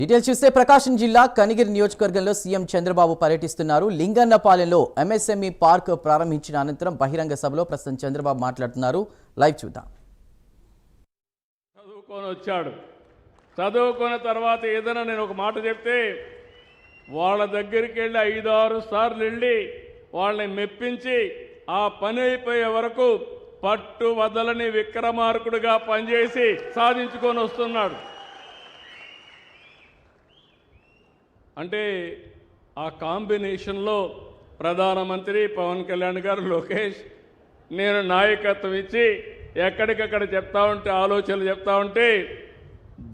Details చూస్తే ప్రకాశం జిల్లా కనిగిరి నియోజకవర్గంలో సీఎం చంద్రబాబు పర్యటిస్తున్నారు. లింగన్నపాలెంలో ఎంఎస్ఎంఈ పార్క్ ప్రారంభించిన అనంతరం బహిరంగ సభలో ప్రస్తుతం చంద్రబాబు మాట్లాడుతున్నారు. లైవ్ చూద్దాం. చదువుకొని వచ్చాడు. చదువుకున్న తర్వాత ఏదైనా నేను ఒక మాట చెప్తే వాళ్ళ దగ్గరికి వెళ్ళి 5-6 సార్లు వెళ్ళి వాళ్ళని మెప్పించి ఆ పని అయిపోయే వరకు పట్టు వదలని విక్రమార్కుడిగా పనిచేసి సాధించుకొని వస్తున్నాడు. అంటే ఆ కాంబినేషన్లో ప్రధానమంత్రి పవన్ కళ్యాణ్ గారు, లోకేష్, నేను నాయకత్వం ఇచ్చి ఎక్కడికక్కడ చెప్తా ఉంటే, ఆలోచనలు చెప్తా ఉంటే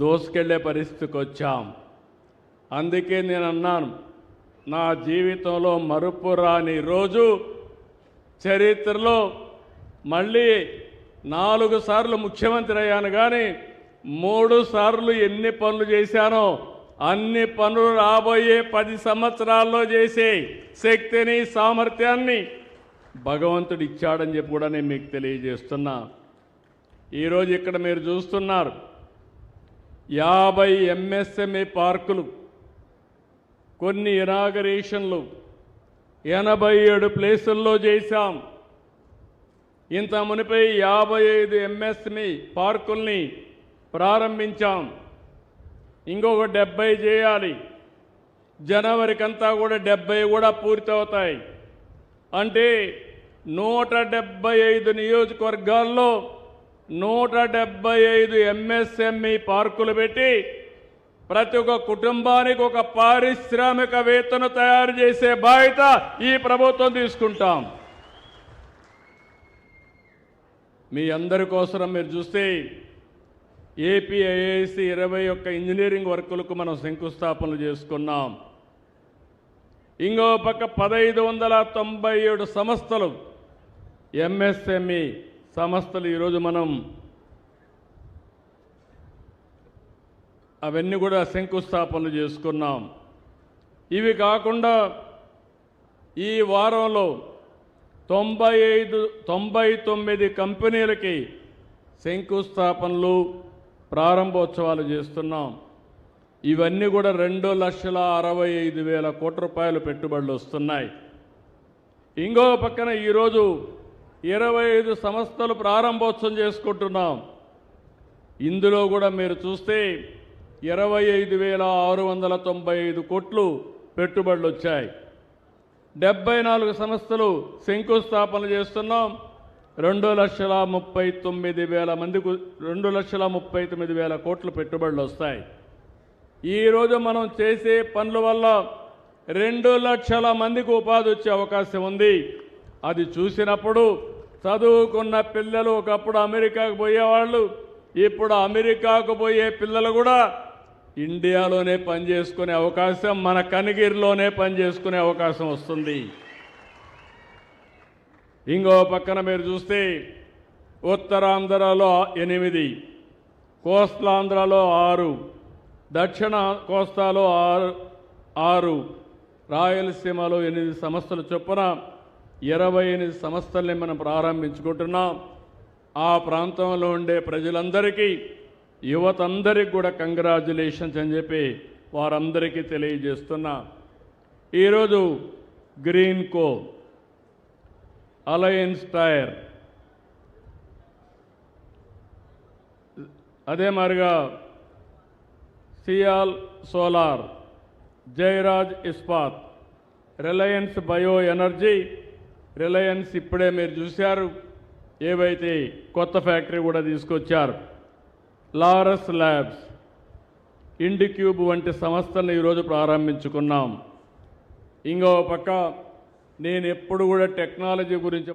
దోసుకెళ్లే పరిస్థితికి వచ్చాం. అందుకే నేను అన్నాను, నా జీవితంలో మరుపురాని రోజు చరిత్రలో మళ్ళీ 4 సార్లు ముఖ్యమంత్రి అయ్యాను, కానీ 3 సార్లు ఎన్ని పనులు చేశానో అన్ని పనులు రాబోయే 10 సంవత్సరాల్లో చేసే శక్తిని, సామర్థ్యాన్ని భగవంతుడు ఇచ్చాడని చెప్పి కూడా నేను మీకు తెలియజేస్తున్నా. ఈరోజు ఇక్కడ మీరు చూస్తున్నారు 50 ఎంఎస్ఎంఈ పార్కులు, కొన్ని ఇనాగరేషన్లు 87 ప్లేసుల్లో చేశాం. ఇంత మునిపై 55 ఎంఎస్ఎంఈ పార్కుల్ని ప్రారంభించాం. ఇంకొక 70 చేయాలి. జనవరికంతా కూడా 70 కూడా పూర్తవుతాయి. అంటే 175 నియోజకవర్గాల్లో 175 ఎంఎస్ఎంఈ పార్కులు పెట్టి ప్రతి ఒక్క కుటుంబానికి ఒక పారిశ్రామికవేత్తను తయారు చేసే బాధ్యత ఈ ప్రభుత్వం తీసుకుంటాం. మీ అందరి కోసం మీరు చూస్తే ఏపీఐఐసి 21 ఇంజనీరింగ్ వర్కులకు మనం శంకుస్థాపనలు చేసుకున్నాం. ఇంకో పక్క 1597 సంస్థలు, ఎంఎస్ఎంఈ సంస్థలు ఈరోజు మనం అవన్నీ కూడా శంకుస్థాపనలు చేసుకున్నాం. ఇవి కాకుండా ఈ వారంలో 99 కంపెనీలకి శంకుస్థాపనలు, ప్రారంభోత్సవాలు చేస్తున్నాం. ఇవన్నీ కూడా 2,65,000 కోట్ల రూపాయలు పెట్టుబడులు వస్తున్నాయి. ఇంకో పక్కన ఈరోజు 25 సంస్థలు ప్రారంభోత్సవం చేసుకుంటున్నాం. ఇందులో కూడా మీరు చూస్తే 25,695 కోట్లు పెట్టుబడులు వచ్చాయి. 74 సంస్థలు శంకుస్థాపనలు చేస్తున్నాం. 2,39,000 కోట్లు పెట్టుబడులు వస్తాయి. ఈరోజు మనం చేసే పనుల వల్ల 2 లక్షల మందికి ఉపాధి వచ్చే అవకాశం ఉంది. అది చూసినప్పుడు చదువుకున్న పిల్లలు ఒకప్పుడు అమెరికాకు పోయేవాళ్ళు, ఇప్పుడు అమెరికాకు పోయే పిల్లలు కూడా ఇండియాలోనే పనిచేసుకునే అవకాశం, మన కనిగిరిలోనే పనిచేసుకునే అవకాశం వస్తుంది. ఇంకో పక్కన మీరు చూస్తే ఉత్తరాంధ్రలో 8, కోస్తాంధ్రలో 6, దక్షిణ కోస్తాలో 6, రాయలసీమలో 8 సంస్థలు చొప్పున 28 సంస్థల్ని మనం ప్రారంభించుకుంటున్నాం. ఆ ప్రాంతంలో ఉండే ప్రజలందరికీ, యువతందరికీ కూడా కంగ్రాచ్యులేషన్స్ అని చెప్పి వారందరికీ తెలియజేస్తున్నా. ఈరోజు గ్రీన్ కో, అలయన్స్ టైర్, అదే మాదిరిగా Sial solar, Jayaraj Ispat, Reliance bio energy, Reliance ఇప్పుడే మీరు చూశారు ఏవైతే కొత్త ఫ్యాక్టరీ కూడా తీసుకొచ్చారు, లారస్ ల్యాబ్స్, ఇండిక్యూబ్ వంటి సంస్థలను ఈరోజు ప్రారంభించుకున్నాం. ఇంకో పక్క నేను ఎప్పుడు కూడా టెక్నాలజీ గురించి